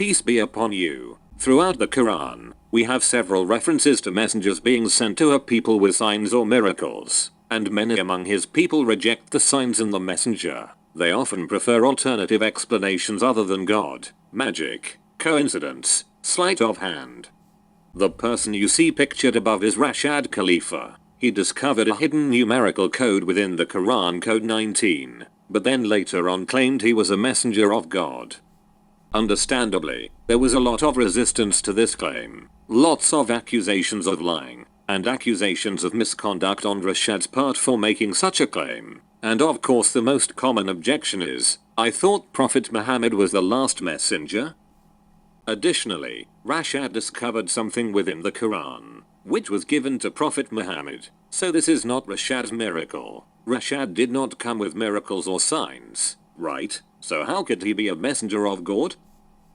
Peace be upon you. Throughout the Quran, we have several references to messengers being sent to a people with signs or miracles, and many among his people reject the signs in the messenger. They often prefer alternative explanations other than God, magic, coincidence, sleight of hand. The person you see pictured above is Rashad Khalifa. He discovered a hidden numerical code within the Quran, code 19, but then later on claimed he was a messenger of God. Understandably, there was a lot of resistance to this claim, lots of accusations of lying, and accusations of misconduct on Rashad's part for making such a claim. And of course the most common objection is, I thought Prophet Muhammad was the last messenger? Additionally, Rashad discovered something within the Quran, which was given to Prophet Muhammad, so this is not Rashad's miracle. Rashad did not come with miracles or signs, right? So how could he be a messenger of God?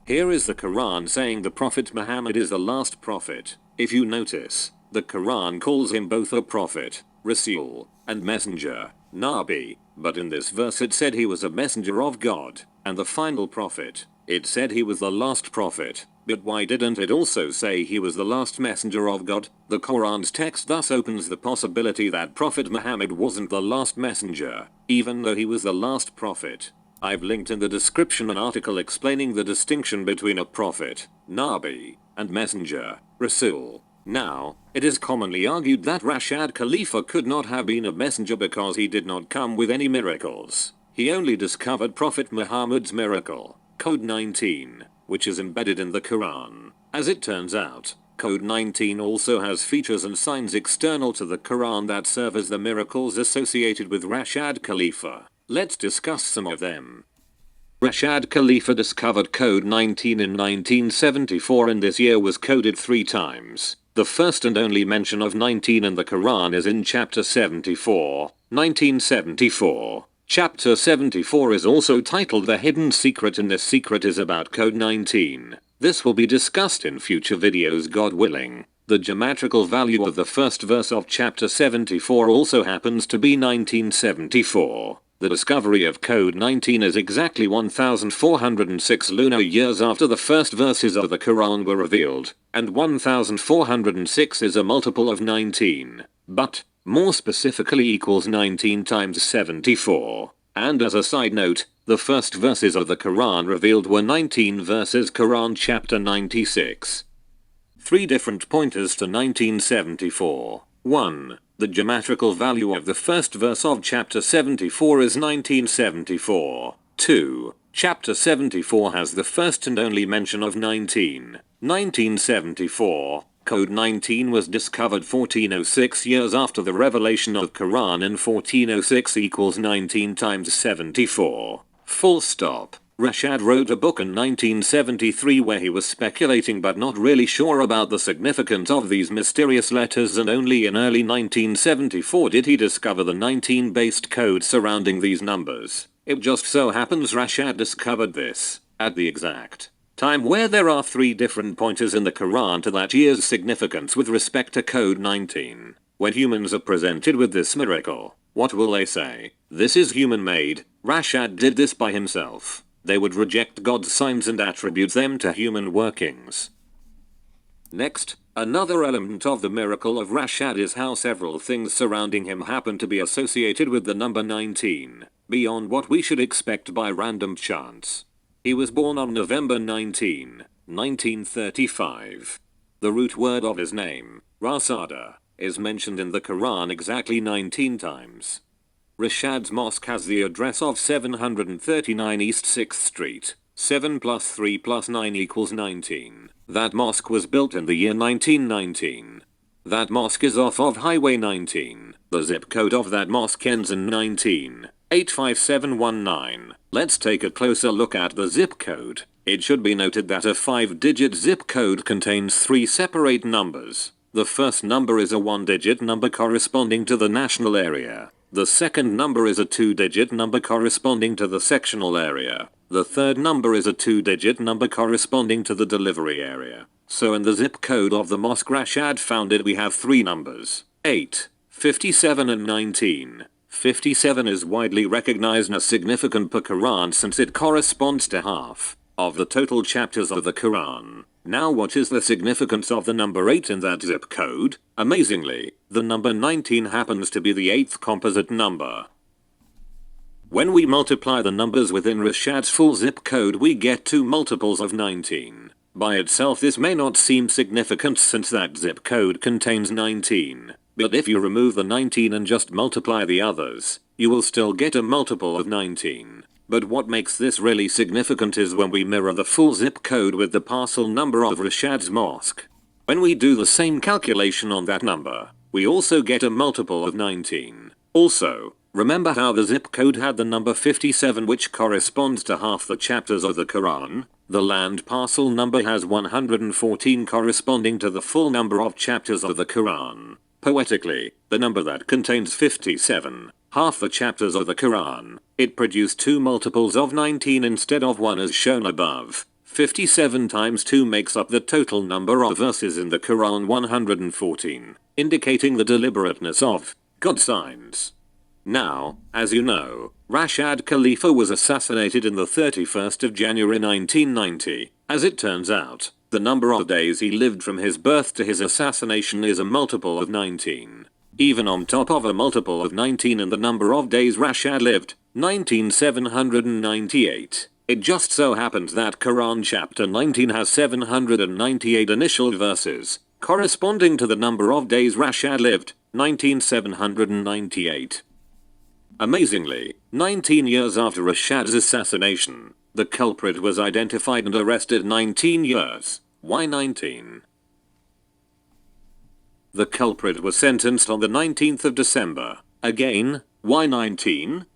Here is the Quran saying the Prophet Muhammad is the last prophet. If you notice, the Quran calls him both a prophet, Rasul, and messenger, Nabi, but in this verse it said he was a messenger of God, and the final prophet. It said he was the last prophet, but why didn't it also say he was the last messenger of God? The Quran's text thus opens the possibility that Prophet Muhammad wasn't the last messenger, even though he was the last prophet. I've linked in the description an article explaining the distinction between a prophet, Nabi, and messenger, Rasul. Now, it is commonly argued that Rashad Khalifa could not have been a messenger because he did not come with any miracles. He only discovered Prophet Muhammad's miracle, code 19, which is embedded in the Quran. As it turns out, code 19 also has features and signs external to the Quran that serve as the miracles associated with Rashad Khalifa. Let's discuss some of them. Rashad Khalifa discovered code 19 in 1974 and this year was coded 3 times. The first and only mention of 19 in the Quran is in chapter 74, 1974. Chapter 74 is also titled The Hidden Secret and this secret is about code 19. This will be discussed in future videos God willing. The geometrical value of the first verse of chapter 74 also happens to be 1974. The discovery of code 19 is exactly 1406 lunar years after the first verses of the Quran were revealed, and 1406 is a multiple of 19, but, more specifically equals 19 times 74. And as a side note, the first verses of the Quran revealed were 19 verses Quran chapter 96. 3 different pointers to 1974. 1. The geometrical value of the first verse of chapter 74 is 1974. 2. Chapter 74 has the first and only mention of 19. 1974. Code 19 was discovered 1406 years after the revelation of Quran and 1406 equals 19 times 74. Full stop. Rashad wrote a book in 1973 where he was speculating but not really sure about the significance of these mysterious letters, and only in early 1974 did he discover the 19-based code surrounding these numbers. It just so happens Rashad discovered this at the exact time where there are 3 different pointers in the Quran to that year's significance with respect to code 19. When humans are presented with this miracle, what will they say? This is human-made, Rashad did this by himself. They would reject God's signs and attribute them to human workings. Next, another element of the miracle of Rashad is how several things surrounding him happen to be associated with the number 19, beyond what we should expect by random chance. He was born on November 19, 1935. The root word of his name, Rasada, is mentioned in the Quran exactly 19 times. Rashad's mosque has the address of 739 East 6th Street. 7 plus 3 plus 9 equals 19. That mosque was built in the year 1919. That mosque is off of Highway 19. The zip code of that mosque ends in 19. 85719. Let's take a closer look at the zip code. It should be noted that a 5-digit zip code contains 3 separate numbers. The first number is a 1-digit number corresponding to the national area. The second number is a 2-digit number corresponding to the sectional area. The third number is a 2-digit number corresponding to the delivery area. So in the zip code of the mosque Rashad founded we have 3 numbers, 8, 57 and 19. 57 is widely recognized as significant per Quran since it corresponds to half. of the total chapters of the Quran. Now what is the significance of the number 8 in that zip code? Amazingly, the number 19 happens to be the 8th composite number. When we multiply the numbers within Rashad's full zip code, we get 2 multiples of 19. By itself this may not seem significant since that zip code contains 19, but if you remove the 19 and just multiply the others, you will still get a multiple of 19. But what makes this really significant is when we mirror the full zip code with the parcel number of Rashad's mosque. When we do the same calculation on that number, we also get a multiple of 19. Also, remember how the zip code had the number 57, which corresponds to half the chapters of the Quran? The land parcel number has 114, corresponding to the full number of chapters of the Quran. Poetically, the number that contains 57, half the chapters of the Quran, it produced 2 multiples of 19 instead of 1 as shown above. 57 times 2 makes up the total number of verses in the Quran, 114, indicating the deliberateness of God's signs. Now, as you know, Rashad Khalifa was assassinated in the 31st of January 1990. As it turns out, the number of days he lived from his birth to his assassination is a multiple of 19. Even on top of a multiple of 19 and the number of days Rashad lived, 19,798. It just so happens that Quran chapter 19 has 798 initial verses, corresponding to the number of days Rashad lived, 19,798. Amazingly, 19 years after Rashad's assassination, the culprit was identified and arrested. 19 years. Why 19? The culprit was sentenced on the 19th of December. Again, why 19?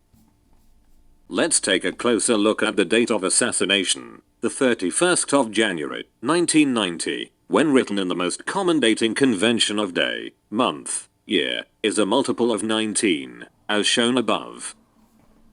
Let's take a closer look at the date of assassination, the 31st of January, 1990, when written in the most common dating convention of day, month, year, is a multiple of 19, as shown above.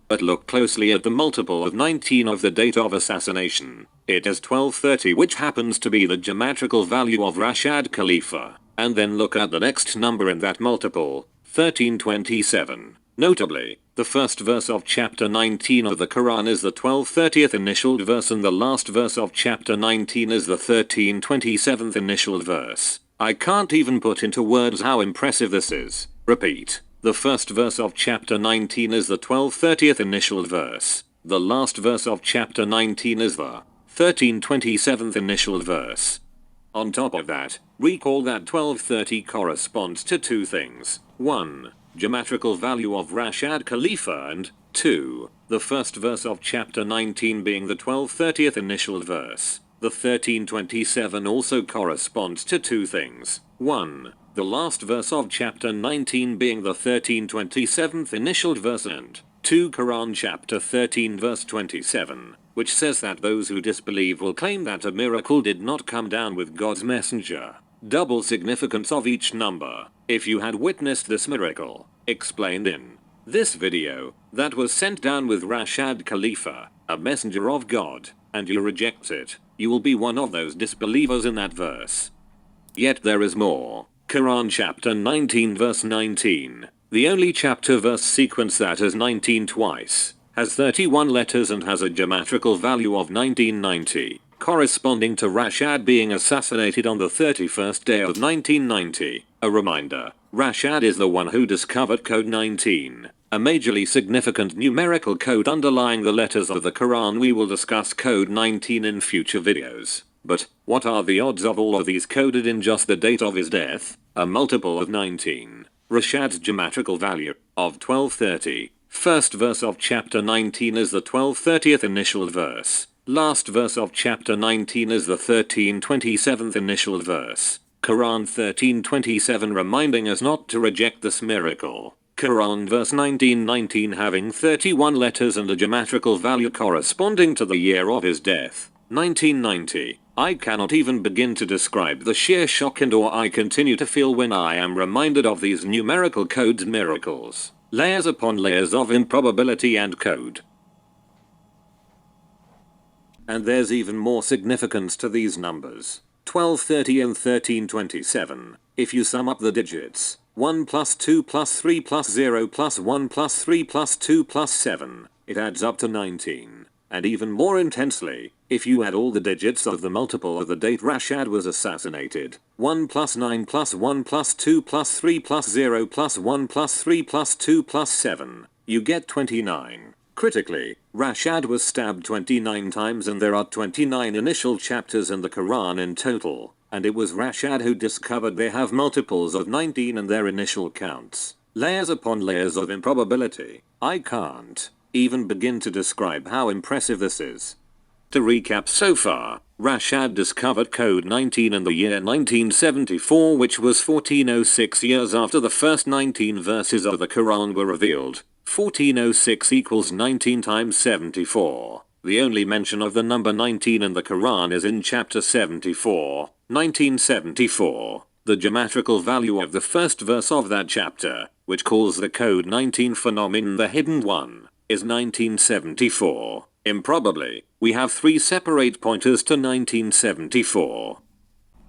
But look closely at the multiple of 19 of the date of assassination. It is 1230, which happens to be the geometrical value of Rashad Khalifa. And then look at the next number in that multiple, 1327. Notably, the first verse of chapter 19 of the Quran is the 1230th initialed verse and the last verse of chapter 19 is the 1327th initialed verse. I can't even put into words how impressive this is. Repeat. The first verse of chapter 19 is the 1230th initialed verse. The last verse of chapter 19 is the 1327th initialed verse. On top of that, recall that 1230 corresponds to 2 things. 1. Geometrical value of Rashad Khalifa and 2. The first verse of chapter 19 being the 1230th initialed verse. The 1327 also corresponds to 2 things. 1. The last verse of chapter 19 being the 1327th initialed verse and 2. Quran chapter 13 verse 27, which says that those who disbelieve will claim that a miracle did not come down with God's messenger. Double significance of each number. If you had witnessed this miracle, explained in this video, that was sent down with Rashad Khalifa, a messenger of God, and you reject it, you will be one of those disbelievers in that verse. Yet there is more. Quran chapter 19 verse 19, the only chapter verse sequence that has 19 twice, has 31 letters and has a geometrical value of 1990, corresponding to Rashad being assassinated on the 31st day of 1990. A reminder, Rashad is the one who discovered code 19, a majorly significant numerical code underlying the letters of the Quran. We will discuss code 19 in future videos. But, what are the odds of all of these coded in just the date of his death? A multiple of 19. Rashad's geometrical value, of 1230. First verse of chapter 19 is the 1230th initial verse. Last verse of chapter 19 is the 1327th initial verse. Quran 1327 reminding us not to reject this miracle. Quran verse 1919 having 31 letters and a geometrical value corresponding to the year of his death, 1990. I cannot even begin to describe the sheer shock and awe I continue to feel when I am reminded of these numerical codes miracles. Layers upon layers of improbability and code. And there's even more significance to these numbers. 1230 and 1327. If you sum up the digits, 1 plus 2 plus 3 plus 0 plus 1 plus 3 plus 2 plus 7, it adds up to 19. And even more intensely, If you add all the digits of the multiple of the date Rashad was assassinated, 1 plus 9 plus 1 plus 2 plus 3 plus 0 plus 1 plus 3 plus 2 plus 7, you get 29. Critically, Rashad was stabbed 29 times and there are 29 initial chapters in the Quran in total, and it was Rashad who discovered they have multiples of 19 in their initial counts. Layers upon layers of improbability. I can't even begin to describe how impressive this is. To recap so far, Rashad discovered code 19 in the year 1974, which was 1406 years after the first 19 verses of the Quran were revealed. 1406 equals 19 times 74. The only mention of the number 19 in the Quran is in chapter 74, 1974. The geometrical value of the first verse of that chapter, which calls the code 19 phenomenon the hidden one, is 1974. Improbably, we have 3 separate pointers to 1974.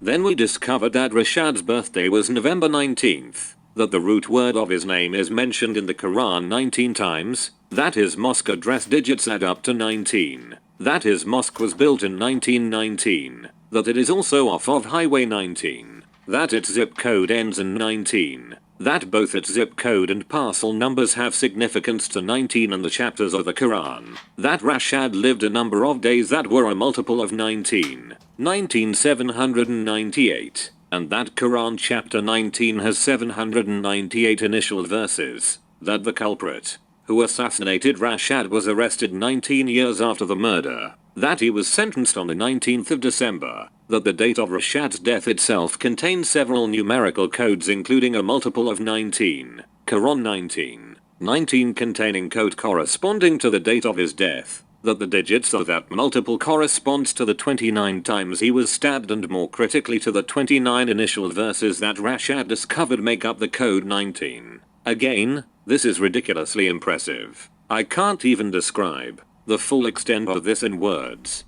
Then we discovered that Rashad's birthday was November 19th, that the root word of his name is mentioned in the Quran 19 times, that his mosque address digits add up to 19, that his mosque was built in 1919, that it is also off of Highway 19, that its zip code ends in 19, that both its zip code and parcel numbers have significance to 19 in the chapters of the Quran, that Rashad lived a number of days that were a multiple of 19, 19,798, and that Quran chapter 19 has 798 initial verses, that the culprit, who assassinated Rashad, was arrested 19 years after the murder, that he was sentenced on the 19th of December, that the date of Rashad's death itself contains several numerical codes including a multiple of 19, Quran 19, 19 containing code corresponding to the date of his death, that the digits of that multiple corresponds to the 29 times he was stabbed and more critically to the 29 initial verses that Rashad discovered make up the code 19. Again, this is ridiculously impressive. I can't even describe the full extent of this in words.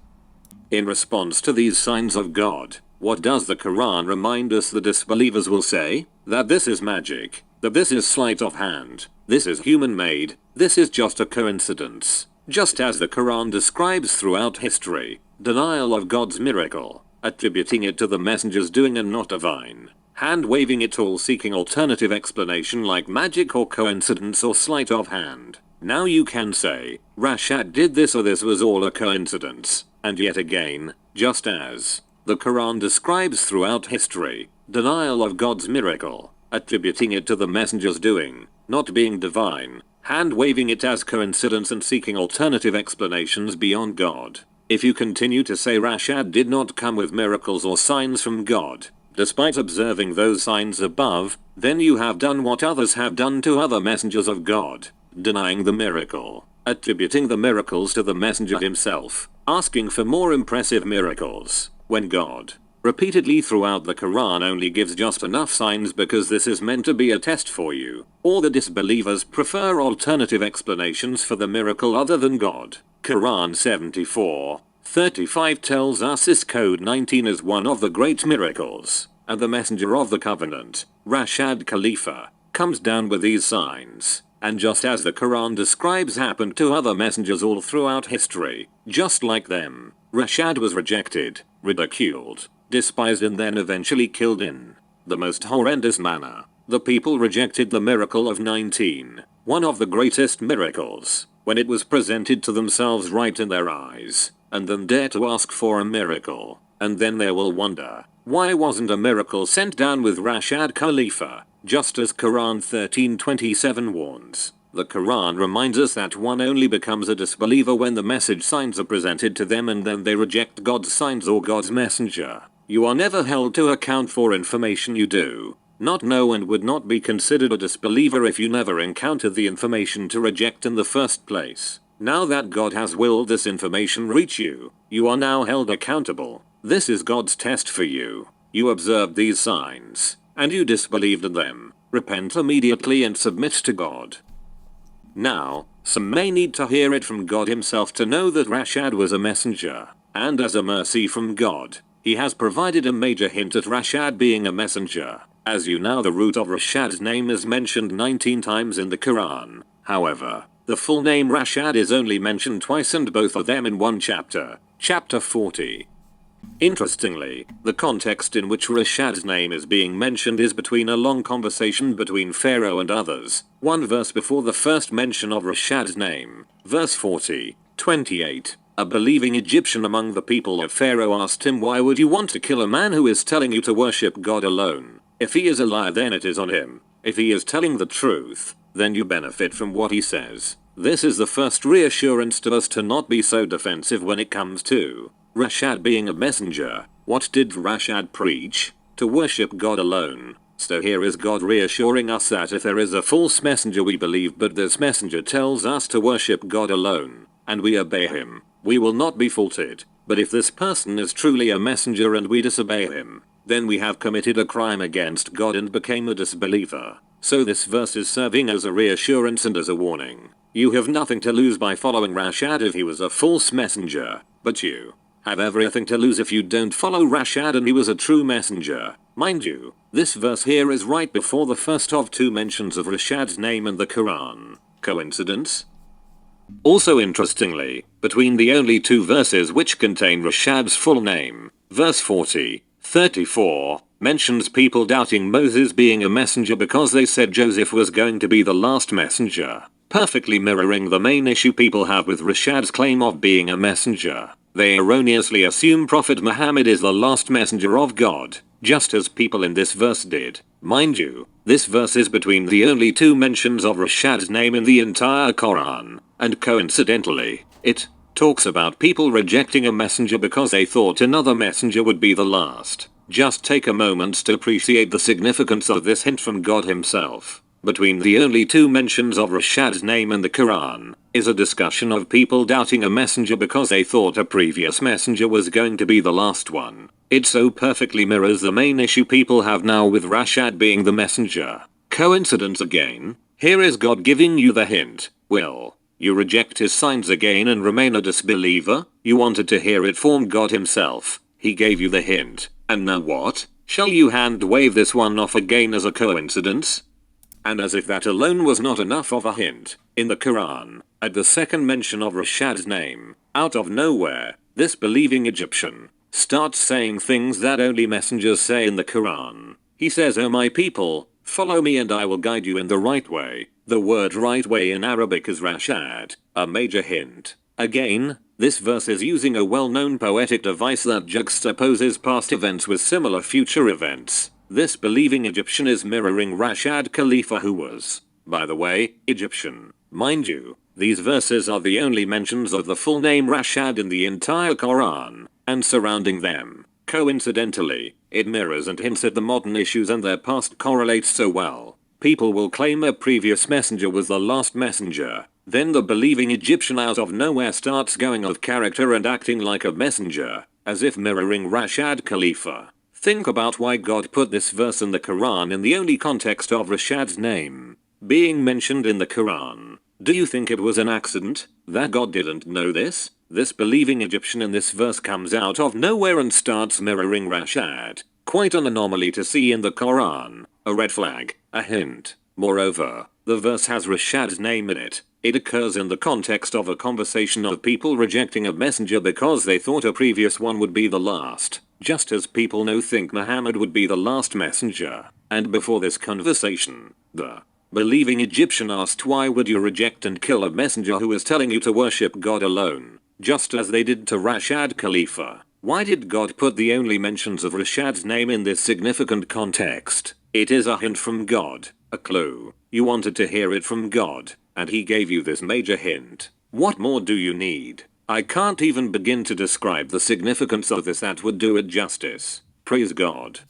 In response to these signs of God, what does the Quran remind us the disbelievers will say? That this is magic, that this is sleight of hand, this is human-made, this is just a coincidence. Just as the Quran describes throughout history, denial of God's miracle, attributing it to the messenger's doing and not divine, hand-waving it all, seeking alternative explanation like magic or coincidence or sleight of hand. Now you can say, Rashad did this or this was all a coincidence, and yet again, just as the Quran describes throughout history, denial of God's miracle, attributing it to the messenger's doing, not being divine, hand-waving it as coincidence and seeking alternative explanations beyond God. If you continue to say Rashad did not come with miracles or signs from God, despite observing those signs above, then you have done what others have done to other messengers of God, denying the miracle, attributing the miracles to the messenger himself, asking for more impressive miracles, when God, repeatedly throughout the Quran, only gives just enough signs because this is meant to be a test for you. All the disbelievers prefer alternative explanations for the miracle other than God. Quran 74:35 tells us this code 19 is one of the great miracles, and the messenger of the covenant, Rashad Khalifa, comes down with these signs. And just as the Quran describes happened to other messengers all throughout history, just like them, Rashad was rejected, ridiculed, despised and then eventually killed in the most horrendous manner. The people rejected the miracle of 19, one of the greatest miracles, when it was presented to themselves right in their eyes, and then dare to ask for a miracle, and then they will wonder, why wasn't a miracle sent down with Rashad Khalifa? Just as Quran 13:27 warns, the Quran reminds us that one only becomes a disbeliever when the message signs are presented to them and then they reject God's signs or God's messenger. You are never held to account for information you do not know and would not be considered a disbeliever if you never encountered the information to reject in the first place. Now that God has willed this information reach you, you are now held accountable. This is God's test for you. You observed these signs, and you disbelieved in them. Repent immediately and submit to God. Now, some may need to hear it from God himself to know that Rashad was a messenger, and as a mercy from God, he has provided a major hint at Rashad being a messenger. As you know, the root of Rashad's name is mentioned 19 times in the Quran. However, the full name Rashad is only mentioned twice and both of them in one chapter, Chapter 40. Interestingly, the context in which Rashad's name is being mentioned is between a long conversation between Pharaoh and others, one verse before the first mention of Rashad's name. Verse 40, 28. A believing Egyptian among the people of Pharaoh asked him, "Why would you want to kill a man who is telling you to worship God alone? If he is a liar, then it is on him. If he is telling the truth, then you benefit from what he says." This is the first reassurance to us to not be so defensive when it comes to Rashad being a messenger. What did Rashad preach? To worship God alone. So here is God reassuring us that if there is a false messenger we believe, but this messenger tells us to worship God alone, and we obey him, we will not be faulted. But if this person is truly a messenger and we disobey him, then we have committed a crime against God and became a disbeliever. So this verse is serving as a reassurance and as a warning. You have nothing to lose by following Rashad if he was a false messenger, but you have everything to lose if you don't follow Rashad and he was a true messenger. Mind you, this verse here is right before the first of two mentions of Rashad's name in the Quran. Coincidence? Also interestingly, between the only two verses which contain Rashad's full name, verse 40, 34, mentions people doubting Moses being a messenger because they said Joseph was going to be the last messenger, perfectly mirroring the main issue people have with Rashad's claim of being a messenger. They erroneously assume Prophet Muhammad is the last messenger of God, just as people in this verse did. Mind you, this verse is between the only two mentions of Rashad's name in the entire Quran, and coincidentally, it talks about people rejecting a messenger because they thought another messenger would be the last. Just take a moment to appreciate the significance of this hint from God himself. Between the only two mentions of Rashad's name in the Quran is a discussion of people doubting a messenger because they thought a previous messenger was going to be the last one. It so perfectly mirrors the main issue people have now with Rashad being the messenger. Coincidence again? Here is God giving you the hint. Will you reject his signs again and remain a disbeliever? You wanted to hear it from God himself. He gave you the hint. And now what? Shall you hand wave this one off again as a coincidence? And as if that alone was not enough of a hint, in the Quran, at the second mention of Rashad's name, out of nowhere, this believing Egyptian starts saying things that only messengers say in the Quran. He says, "O my people, follow me and I will guide you in the right way." The word right way in Arabic is Rashad, a major hint. Again, this verse is using a well-known poetic device that juxtaposes past events with similar future events. This believing Egyptian is mirroring Rashad Khalifa, who was, by the way, Egyptian. Mind you, these verses are the only mentions of the full name Rashad in the entire Quran, and surrounding them, coincidentally, it mirrors and hints at the modern issues and their past correlates so well. People will claim a previous messenger was the last messenger, then the believing Egyptian out of nowhere starts going off character and acting like a messenger, as if mirroring Rashad Khalifa. Think about why God put this verse in the Quran in the only context of Rashad's name being mentioned in the Quran. Do you think it was an accident that God didn't know this? This believing Egyptian in this verse comes out of nowhere and starts mirroring Rashad. Quite an anomaly to see in the Quran. A red flag, a hint. Moreover, the verse has Rashad's name in it. It occurs in the context of a conversation of people rejecting a messenger because they thought a previous one would be the last. Just as people now think Muhammad would be the last messenger. And before this conversation, the believing Egyptian asked, "Why would you reject and kill a messenger who is telling you to worship God alone?" Just as they did to Rashad Khalifa. Why did God put the only mentions of Rashad's name in this significant context? It is a hint from God, a clue. You wanted to hear it from God, and he gave you this major hint. What more do you need? I can't even begin to describe the significance of this that would do it justice. Praise God.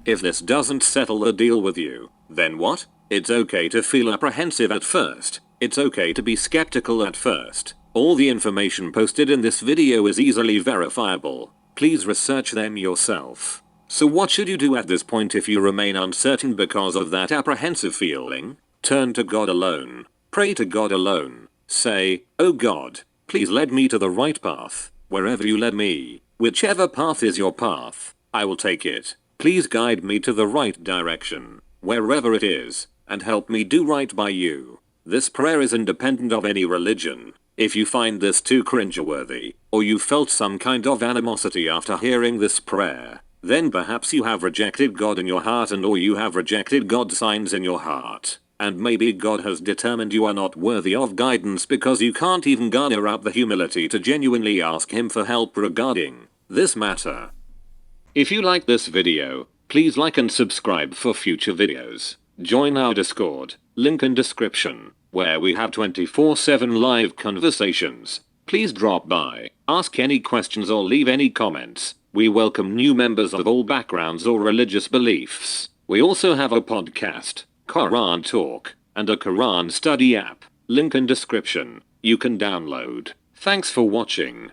If this doesn't settle the deal with you, then what? It's okay to feel apprehensive at first. It's okay to be skeptical at first. All the information posted in this video is easily verifiable. Please research them yourself. So what should you do at this point if you remain uncertain because of that apprehensive feeling? Turn to God alone. Pray to God alone. Say, "Oh God, please lead me to the right path. Wherever you lead me, whichever path is your path, I will take it. Please guide me to the right direction, wherever it is, and help me do right by you." This prayer is independent of any religion. If you find this too cringeworthy, or you felt some kind of animosity after hearing this prayer, then perhaps you have rejected God in your heart or you have rejected God's signs in your heart. And maybe God has determined you are not worthy of guidance because you can't even garner up the humility to genuinely ask him for help regarding this matter. If you like this video, please like and subscribe for future videos. Join our Discord, link in description, where we have 24/7 live conversations. Please drop by, ask any questions or leave any comments. We welcome new members of all backgrounds or religious beliefs. We also have a podcast, Quran Talk, and a Quran study app, link in description, you can download. Thanks for watching.